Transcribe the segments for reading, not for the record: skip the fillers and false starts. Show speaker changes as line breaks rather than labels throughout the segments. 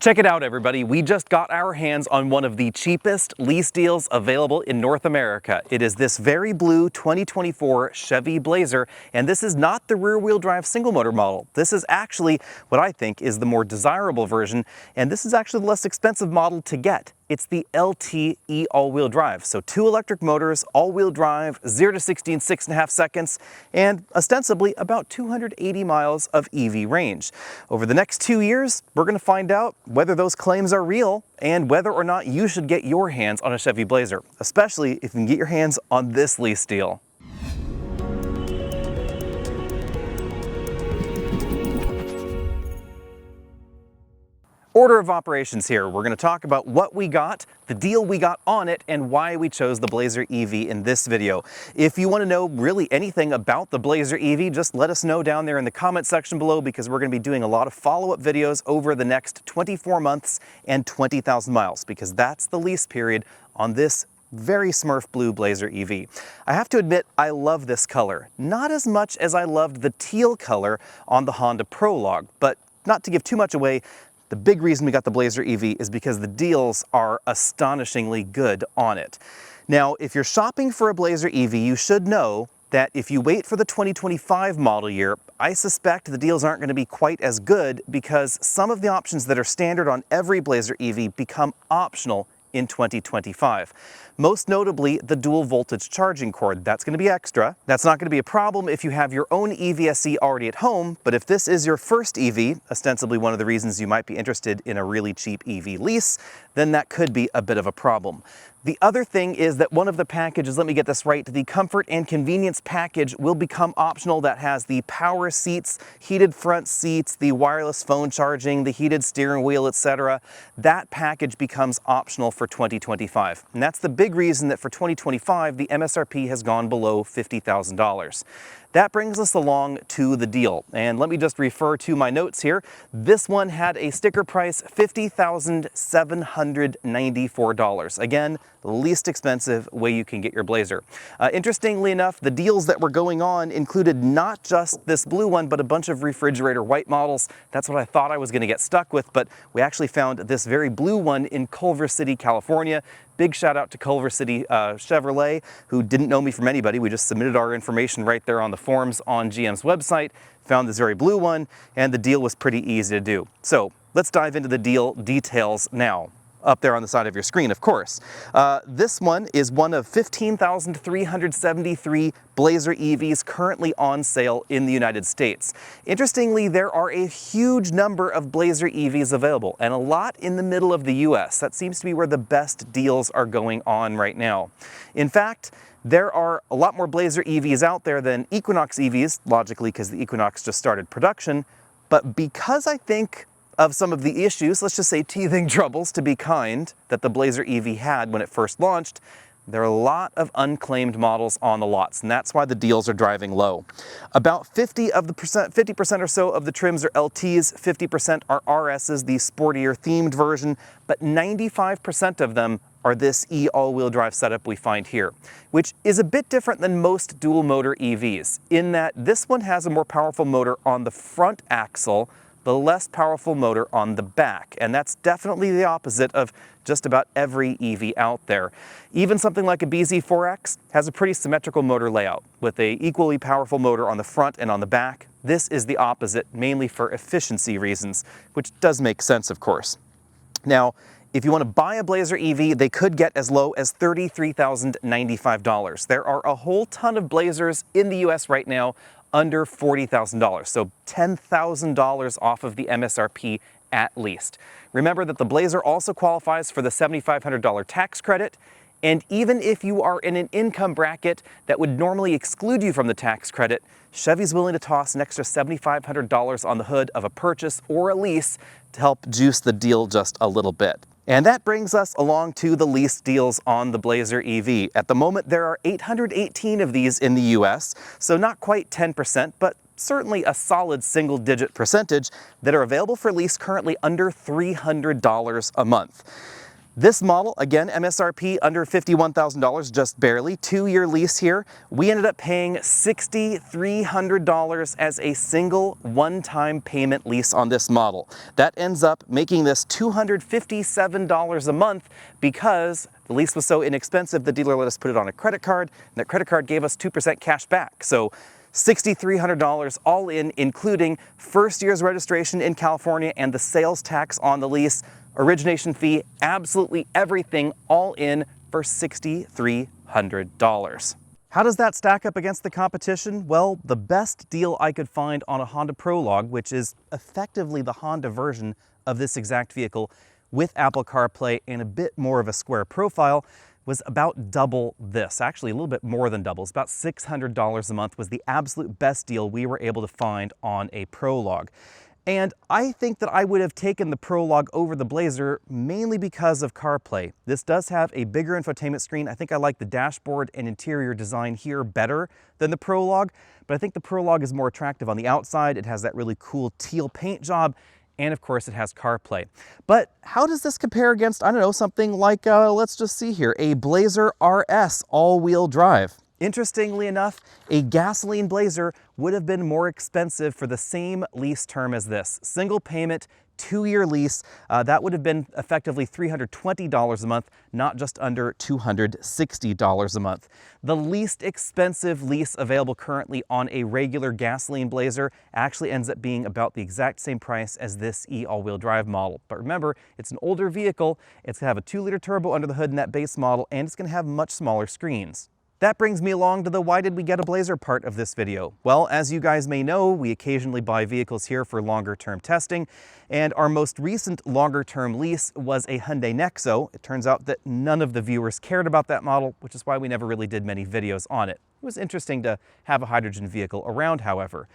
Check it out, everybody. We just got our hands on one of the cheapest lease deals available in North America. It is this very blue 2024 Chevy Blazer, and this is not the rear-wheel drive single motor model. This is actually what I think is the more desirable version, and this is actually the less expensive model to get. It's the LTE all-wheel drive. So 2 electric motors, all-wheel drive, 0 to 60 in 6.5 seconds, and ostensibly about 280 miles of EV range. Over the next 2 years, we're going to find out whether those claims are real and whether or not you should get your hands on a Chevy Blazer, especially if you can get your hands on this lease deal. Order of operations here. We're going to talk about what we got, the deal we got on it, and why we chose the Blazer EV in this video. If you want to know really anything about the Blazer EV, just let us know down there in the comment section below, because we're going to be doing a lot of follow-up videos over the next 24 months and 20,000 miles, because that's the lease period on this very Smurf blue Blazer EV. I have to admit, I love this color. Not as much as I loved the teal color on the Honda Prologue, but not to give too much away, the big reason we got the Blazer EV is because the deals are astonishingly good on it. Now, if you're shopping for a Blazer EV, you should know that if you wait for the 2025 model year, I suspect the deals aren't going to be quite as good, because some of the options that are standard on every Blazer EV become optional in 2025. Most notably, the dual voltage charging cord. That's going to be extra. That's not going to be a problem if you have your own EVSE already at home, but if this is your first EV, ostensibly one of the reasons you might be interested in a really cheap EV lease, then that could be a bit of a problem. The other thing is that one of the packages, let me get this right, the comfort and convenience package will become optional. That has the power seats, heated front seats, the wireless phone charging, the heated steering wheel, etc. That package becomes optional for 2025. And that's the big reason that for 2025, the MSRP has gone below $50,000. That brings us along to the deal. And let me just refer to my notes here. This one had a sticker price, $50,794. Again, the least expensive way you can get your Blazer. Interestingly enough, the deals that were going on included not just this blue one, but a bunch of refrigerator white models. That's what I thought I was going to get stuck with, but we actually found this very blue one in Culver City, California. Big shout out to Culver City Chevrolet, who didn't know me from anybody. We just submitted our information right there on the forums on GM's website, found this very blue one, and the deal was pretty easy to do. So let's dive into the deal details now. Up there on the side of your screen, of course. This one is one of 15,373 Blazer EVs currently on sale in the United States. Interestingly, there are a huge number of Blazer EVs available, and a lot in the middle of the US. That seems to be where the best deals are going on right now. In fact, there are a lot more Blazer EVs out there than Equinox EVs, logically because the Equinox just started production, but because I think of some of the issues, let's just say teething troubles to be kind, that the Blazer EV had when it first launched, there are a lot of unclaimed models on the lots, and that's why the deals are driving low. About 50% or so of the trims are LTs, 50% are RSs, the sportier themed version, but 95% of them are this all-wheel drive setup we find here, which is a bit different than most dual motor EVs, in that this one has a more powerful motor on the front axle, the less powerful motor on the back. And that's definitely the opposite of just about every EV out there. Even something like a BZ4X has a pretty symmetrical motor layout with a equally powerful motor on the front and on the back. This is the opposite, mainly for efficiency reasons, which does make sense, of course. Now, if you want to buy a Blazer EV, they could get as low as $33,095. There are a whole ton of Blazers in the US right now under $40,000, so $10,000 off of the MSRP at least. Remember that the Blazer also qualifies for the $7,500 tax credit, and even if you are in an income bracket that would normally exclude you from the tax credit, Chevy's willing to toss an extra $7,500 on the hood of a purchase or a lease to help juice the deal just a little bit. And that brings us along to the lease deals on the Blazer EV. At the moment, there are 818 of these in the US, so not quite 10%, but certainly a solid single-digit percentage that are available for lease currently under $300 a month. This model, again, MSRP under $51,000, just barely, 2-year lease here. We ended up paying $6,300 as a single one-time payment lease on this model. That ends up making this $257 a month because the lease was so inexpensive, the dealer let us put it on a credit card, and that credit card gave us 2% cash back. So $6,300 all in, including first year's registration in California and the sales tax on the lease, origination fee, absolutely everything all in for $6,300. How does that stack up against the competition? Well, the best deal I could find on a Honda Prologue, which is effectively the Honda version of this exact vehicle with Apple CarPlay and a bit more of a square profile, was about double this. Actually, a little bit more than double. It's about $600 a month was the absolute best deal we were able to find on a Prologue. And I think that I would have taken the Prologue over the Blazer mainly because of CarPlay. This does have a bigger infotainment screen. I think I like the dashboard and interior design here better than the Prologue, but I think the Prologue is more attractive on the outside. It has that really cool teal paint job, and of course it has CarPlay. But how does this compare against, I don't know, something like, let's just see here, a Blazer RS all-wheel drive? Interestingly enough, a gasoline Blazer would have been more expensive for the same lease term as this. Single payment, 2-year lease, that would have been effectively $320 a month, not just under $260 a month. The least expensive lease available currently on a regular gasoline Blazer actually ends up being about the exact same price as this all-wheel drive model. But remember, it's an older vehicle, it's going to have a 2-liter turbo under the hood in that base model, and it's going to have much smaller screens. That brings me along to the why did we get a Blazer part of this video. Well, as you guys may know, we occasionally buy vehicles here for longer term testing, and our most recent longer term lease was a Hyundai Nexo. It turns out that none of the viewers cared about that model, which is why we never really did many videos on it. It was interesting to have a hydrogen vehicle around, however.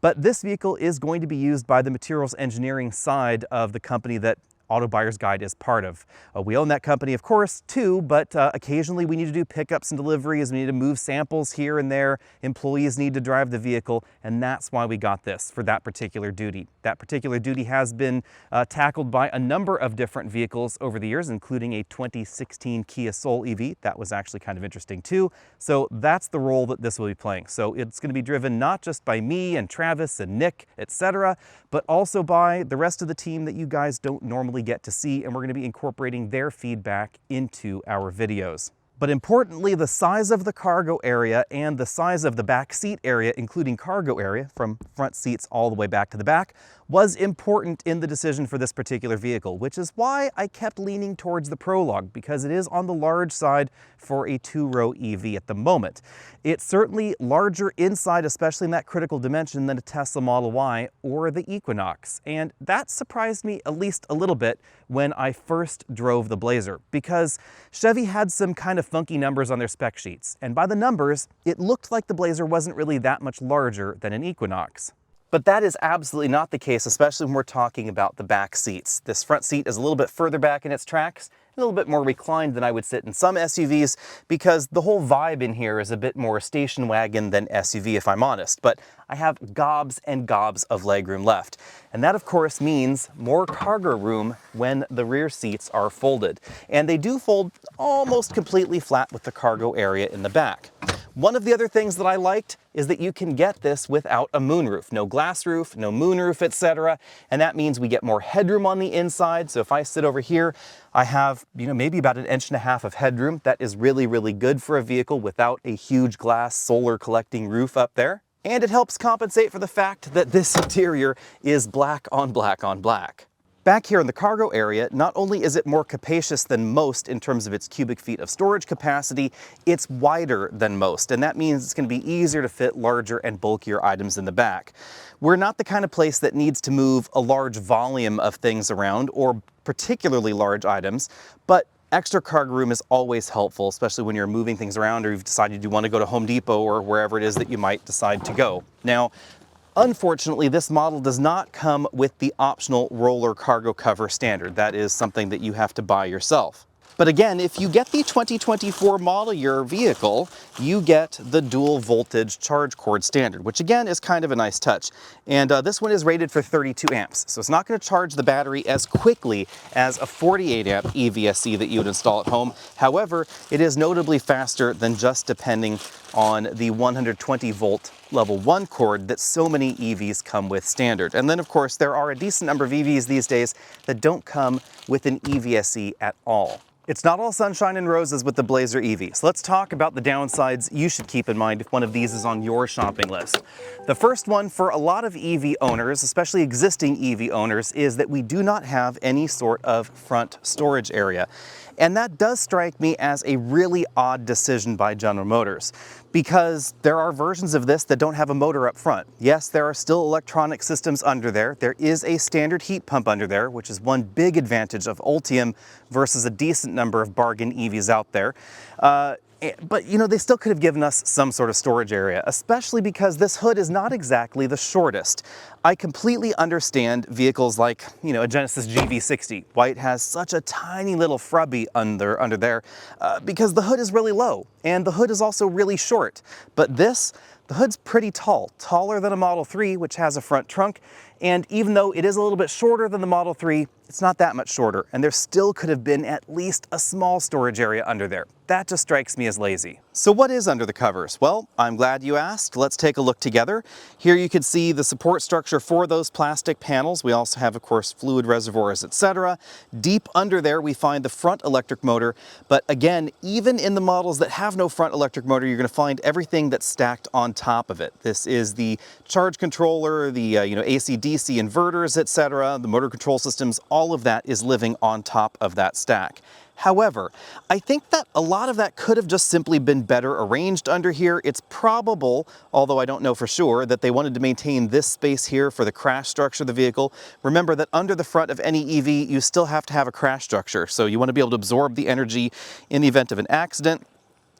But this vehicle is going to be used by the materials engineering side of the company that Auto Buyer's Guide is part of. We own that company, of course, too, but occasionally we need to do pickups and deliveries. We need to move samples here and there. Employees need to drive the vehicle, and that's why we got this for that particular duty. That particular duty has been tackled by a number of different vehicles over the years, including a 2016 Kia Soul EV. That was actually kind of interesting too. So that's the role that this will be playing. So it's going to be driven not just by me and Travis and Nick, etc., but also by the rest of the team that you guys don't normally get to see, and we're going to be incorporating their feedback into our videos. But importantly, the size of the cargo area and the size of the back seat area, including cargo area from front seats all the way back to the back, was important in the decision for this particular vehicle, which is why I kept leaning towards the Prologue, because it is on the large side for a 2-row EV at the moment. It's certainly larger inside, especially in that critical dimension, than a Tesla Model Y or the Equinox. And that surprised me at least a little bit when I first drove the Blazer, because Chevy had some kind of funky numbers on their spec sheets. And by the numbers, it looked like the Blazer wasn't really that much larger than an Equinox. But that is absolutely not the case, especially when we're talking about the back seats. This front seat is a little bit further back in its tracks, a little bit more reclined than I would sit in some SUVs, because the whole vibe in here is a bit more station wagon than SUV, if I'm honest. But I have gobs and gobs of legroom left. And that, of course, means more cargo room when the rear seats are folded. And they do fold almost completely flat with the cargo area in the back. One of the other things that I liked is that you can get this without a moonroof. No glass roof, no moonroof, etc. And that means we get more headroom on the inside. So if I sit over here, I have, maybe about 1.5 inches of headroom. That is really, really good for a vehicle without a huge glass solar collecting roof up there. And it helps compensate for the fact that this interior is black on black on black. Back here in the cargo area, not only is it more capacious than most in terms of its cubic feet of storage capacity, it's wider than most, and that means it's going to be easier to fit larger and bulkier items in the back. We're not the kind of place that needs to move a large volume of things around, or particularly large items, but extra cargo room is always helpful, especially when you're moving things around or you've decided you want to go to Home Depot or wherever it is that you might decide to go. Now, unfortunately, this model does not come with the optional roller cargo cover standard. That is something that you have to buy yourself. But again, if you get the 2024 model year vehicle, you get the dual voltage charge cord standard, which again is kind of a nice touch. And this one is rated for 32 amps, so it's not going to charge the battery as quickly as a 48 amp EVSE that you would install at home. However, it is notably faster than just depending on the 120 volt level 1 cord that so many EVs come with standard. And then of course there are a decent number of EVs these days that don't come with an EVSE at all. It's not all sunshine and roses with the Blazer EV, so let's talk about the downsides you should keep in mind if one of these is on your shopping list. The first one for a lot of EV owners, especially existing EV owners, is that we do not have any sort of front storage area. And that does strike me as a really odd decision by General Motors, because there are versions of this that don't have a motor up front. Yes, there are still electronic systems under there. There is a standard heat pump under there, which is one big advantage of Ultium versus a decent number of bargain EVs out there. But you know, they still could have given us some sort of storage area, especially because this hood is not exactly the shortest. I completely understand vehicles like, you know, a Genesis GV60, why it has such a tiny little frubby under there, because the hood is really low, and the hood is also really short. But this, the hood's pretty tall, taller than a Model 3, which has a front trunk, and even though it is a little bit shorter than the Model 3, it's not that much shorter, and there still could have been at least a small storage area under there. That just strikes me as lazy. So what is under the covers? Well, I'm glad you asked. Let's take a look together. Here you can see the support structure for those plastic panels. We also have, of course, fluid reservoirs, etc. Deep under there, we find the front electric motor. But again, even in the models that have no front electric motor, you're going to find everything that's stacked on top of it. This is the charge controller, the AC/DC inverters, etc. The motor control systems. All of that is living on top of that stack. However, I think that a lot of that could have just simply been better arranged under here. It's probable, although I don't know for sure, that they wanted to maintain this space here for the crash structure of the vehicle. Remember that under the front of any EV, you still have to have a crash structure. So you want to be able to absorb the energy in the event of an accident.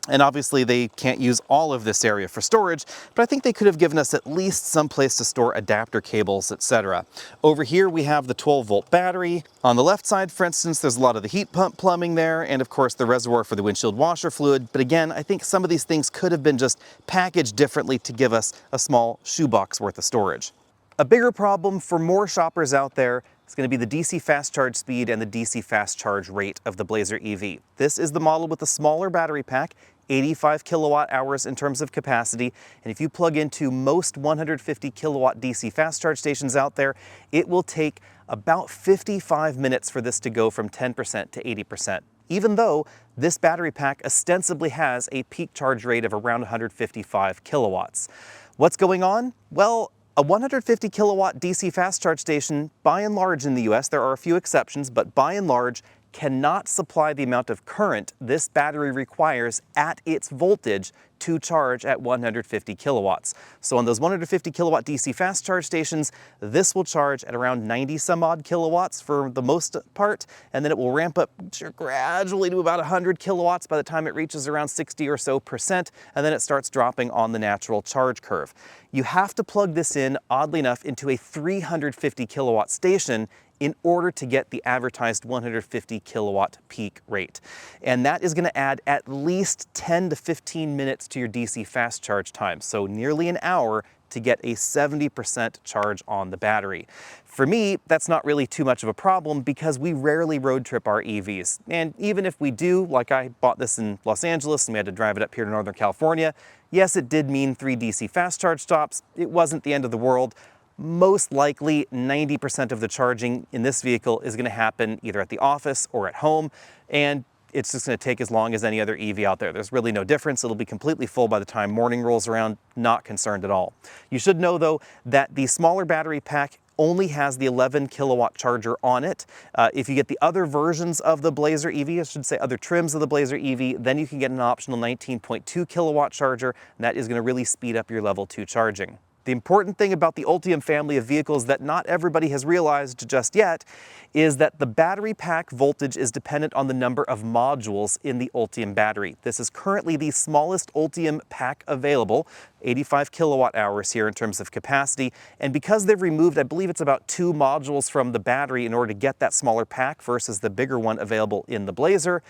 And obviously they can't use all of this area for storage, but I think they could have given us at least some place to store adapter cables, etc. Over here we have the 12-volt battery. On the left side, for instance, there's a lot of the heat pump plumbing there, and of course the reservoir for the windshield washer fluid. But again, I think some of these things could have been just packaged differently to give us a small shoebox worth of storage. A bigger problem for more shoppers out there is going to be the DC fast charge speed and the DC fast charge rate of the Blazer EV. This is the model with the smaller battery pack, 85 kilowatt hours in terms of capacity. And if you plug into most 150 kilowatt DC fast charge stations out there, it will take about 55 minutes for this to go from 10% to 80%. Even though this battery pack ostensibly has a peak charge rate of around 155 kilowatts. What's going on? Well, a 150 kilowatt DC fast charge station, by and large in the US, there are a few exceptions, but by and large, cannot supply the amount of current this battery requires at its voltage to charge at 150 kilowatts. So on those 150 kilowatt DC fast charge stations, this will charge at around 90 some odd kilowatts for the most part, and then it will ramp up gradually to about 100 kilowatts by the time it reaches around 60 or so percent, and then it starts dropping on the natural charge curve. You have to plug this in, oddly enough, into a 350 kilowatt station in order to get the advertised 150 kilowatt peak rate. And that is going to add at least 10 to 15 minutes to your DC fast charge time, so nearly an hour to get a 70% charge on the battery. For me, that's not really too much of a problem because we rarely road trip our EVs. And even if we do, like I bought this in Los Angeles and we had to drive it up here to Northern California, yes, it did mean 3 DC fast charge stops. It wasn't the end of the world. Most likely 90% of the charging in this vehicle is going to happen either at the office or at home, and it's just going to take as long as any other EV out there. There's really no difference. It'll be completely full by the time morning rolls around. Not concerned at all. You should know though that the smaller battery pack only has the 11 kilowatt charger on it. If you get the other versions of the Blazer EV, I should say other trims of the Blazer EV, then you can get an optional 19.2 kilowatt charger, and that is going to really speed up your level 2 charging. The important thing about the Ultium family of vehicles that not everybody has realized just yet is that the battery pack voltage is dependent on the number of modules in the Ultium battery. This is currently the smallest Ultium pack available, 85 kilowatt hours here in terms of capacity, and because they've removed, I believe it's about 2 modules from the battery in order to get that smaller pack versus the bigger one available in the Blazer,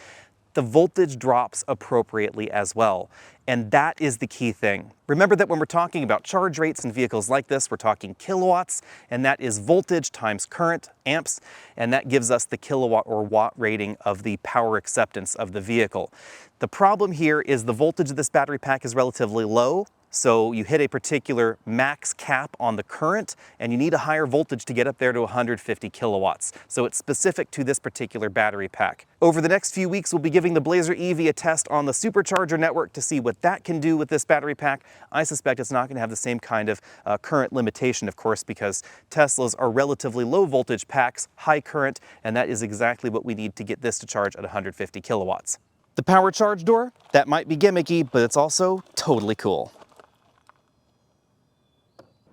the voltage drops appropriately as well. And that is the key thing. Remember that when we're talking about charge rates in vehicles like this, we're talking kilowatts, and that is voltage times current, amps, and that gives us the kilowatt or watt rating of the power acceptance of the vehicle. The problem here is the voltage of this battery pack is relatively low, so you hit a particular max cap on the current, and you need a higher voltage to get up there to 150 kilowatts. So it's specific to this particular battery pack. Over the next few weeks, we'll be giving the Blazer EV a test on the supercharger network to see what that can do with this battery pack. I suspect it's not going to have the same kind of current limitation, of course, because Teslas are relatively low voltage packs, high current, and that is exactly what we need to get this to charge at 150 kilowatts. The power charge door, that might be gimmicky, but it's also totally cool.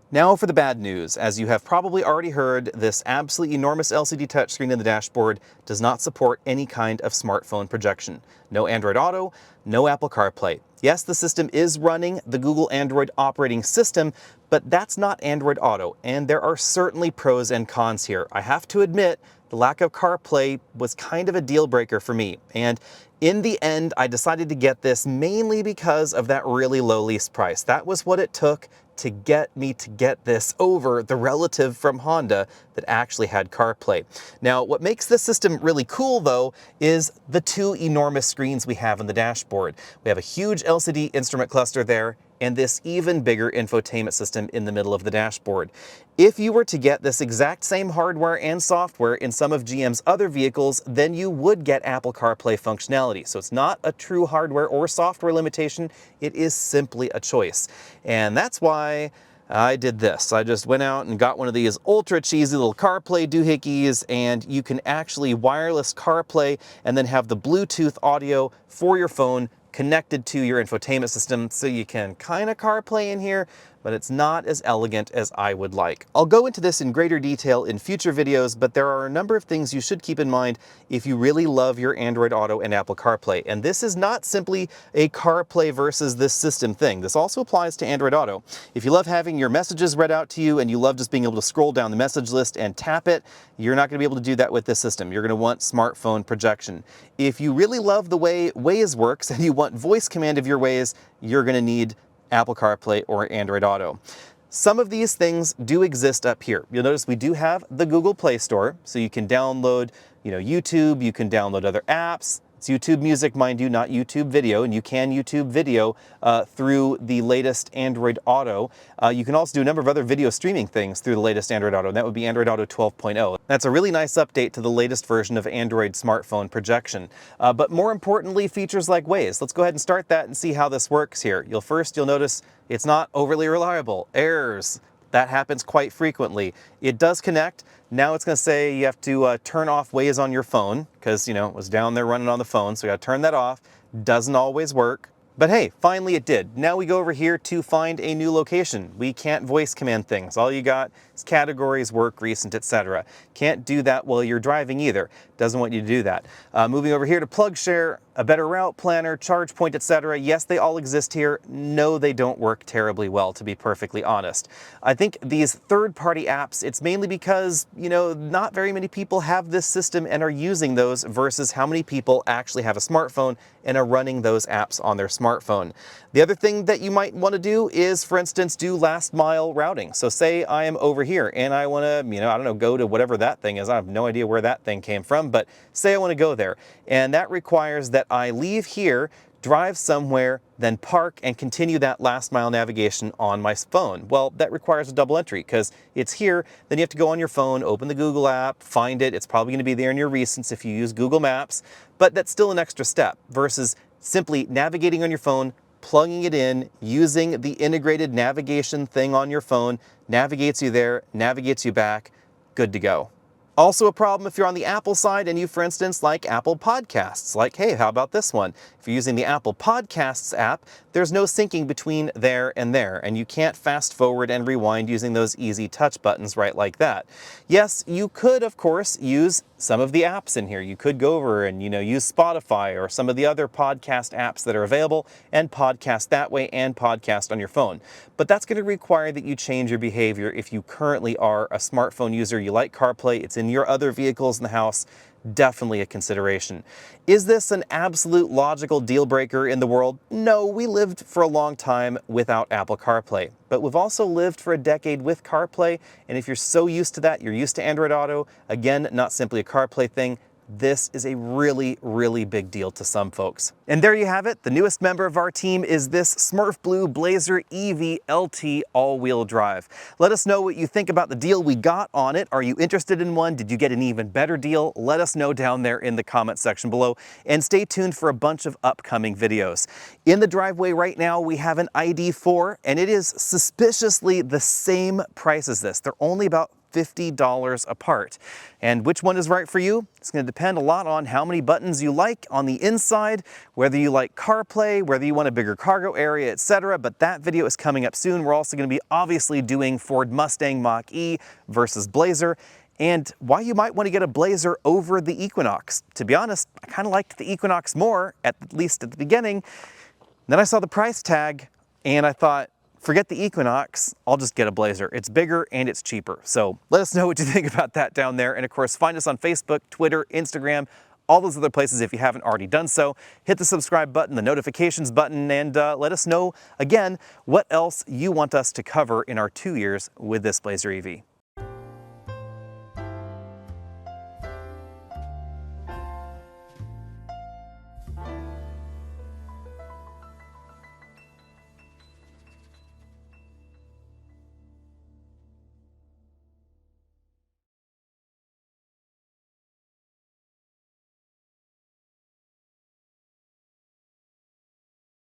Now for the bad news. As you have probably already heard, this absolutely enormous LCD touchscreen in the dashboard does not support any kind of smartphone projection. No Android Auto, no Apple CarPlay. Yes, the system is running the Google Android operating system, but that's not Android Auto, and there are certainly pros and cons here. I have to admit, the lack of CarPlay was kind of a deal breaker for me, and in the end, I decided to get this mainly because of that really low lease price. That was what it took to get me to get this over the relative from Honda that actually had CarPlay. Now, what makes this system really cool though is the 2 enormous screens we have on the dashboard. We have a huge LCD instrument cluster there and this even bigger infotainment system in the middle of the dashboard. If you were to get this exact same hardware and software in some of GM's other vehicles, then you would get Apple CarPlay functionality. So it's not a true hardware or software limitation, it is simply a choice. And that's why I did this. I just went out and got one of these ultra cheesy little CarPlay doohickeys, and you can actually wireless CarPlay and then have the Bluetooth audio for your phone connected to your infotainment system, so you can kind of CarPlay in here, but it's not as elegant as I would like. I'll go into this in greater detail in future videos, but there are a number of things you should keep in mind if you really love your Android Auto and Apple CarPlay. And this is not simply a CarPlay versus this system thing. This also applies to Android Auto. If you love having your messages read out to you and you love just being able to scroll down the message list and tap it, you're not going to be able to do that with this system. You're going to want smartphone projection. If you really love the way Waze works and you want voice command of your Waze, you're going to need Apple CarPlay or Android Auto. Some of these things do exist up here. You'll notice we do have the Google Play Store, so you can download, YouTube, you can download other apps. It's YouTube Music, mind you, not YouTube Video, and you can YouTube video through the latest Android Auto. You can also do a number of other video streaming things through the latest Android Auto, and that would be Android Auto 12.0. That's a really nice update to the latest version of Android smartphone projection. But more importantly, features like Waze. Let's go ahead and start that and see how this works here. You'll notice it's not overly reliable. Errors. That happens quite frequently. It does connect. Now it's going to say you have to turn off Waze on your phone because, it was down there running on the phone. So you got to turn that off. Doesn't always work. But hey, finally it did. Now we go over here to find a new location. We can't voice command things. All you got is categories, work, recent, etc. Can't do that while you're driving either. Doesn't want you to do that. Moving over here to plug share, a better route planner, charge point, etc. Yes, they all exist here. No, they don't work terribly well, to be perfectly honest. I think these third-party apps, it's mainly because, not very many people have this system and are using those versus how many people actually have a smartphone and are running those apps on their smartphone. The other thing that you might want to do is, for instance, do last mile routing. So say I am over here and I want to, go to whatever that thing is. I have no idea where that thing came from, but say I want to go there. And that requires that I leave here, drive somewhere, then park and continue that last mile navigation on my phone. Well, that requires a double entry because it's here. Then you have to go on your phone, open the Google app, find it. It's probably going to be there in your recents if you use Google Maps, but that's still an extra step versus simply navigating on your phone, plugging it in, using the integrated navigation thing on your phone, navigates you there, navigates you back, good to go. Also a problem if you're on the Apple side and you, for instance, like Apple Podcasts. Like, hey, how about this one? If you're using the Apple Podcasts app, there's no syncing between there, and you can't fast forward and rewind using those easy touch buttons right like that. Yes, you could, of course, use some of the apps in here. You could go over and, use Spotify or some of the other podcast apps that are available and podcast that way and podcast on your phone. But that's going to require that you change your behavior if you currently are a smartphone user, you like CarPlay, it's in your other vehicles in the house, definitely a consideration. Is this an absolute logical deal breaker in the world? No, we lived for a long time without Apple CarPlay, but we've also lived for a decade with CarPlay, and if you're so used to that, you're used to Android Auto, again, not simply a CarPlay thing, this is a really, really big deal to some folks. And there you have it. The newest member of our team is this Smurf Blue Blazer EV LT all-wheel drive. Let us know what you think about the deal we got on it. Are you interested in one? Did you get an even better deal? Let us know down there in the comment section below. And stay tuned for a bunch of upcoming videos. In the driveway right now, we have an ID4, and it is suspiciously the same price as this. They're only about $50 apart. And which one is right for you? It's going to depend a lot on how many buttons you like on the inside, whether you like CarPlay, whether you want a bigger cargo area, etc. But that video is coming up soon. We're also going to be obviously doing Ford Mustang Mach-E versus Blazer, and why you might want to get a Blazer over the Equinox. To be honest, I kind of liked the Equinox more, at least at the beginning. Then I saw the price tag and I thought, forget the Equinox, I'll just get a Blazer. It's bigger and it's cheaper. So let us know what you think about that down there. And of course, find us on Facebook, Twitter, Instagram, all those other places if you haven't already done so. Hit the subscribe button, the notifications button, and let us know, again, what else you want us to cover in our 2 years with this Blazer EV.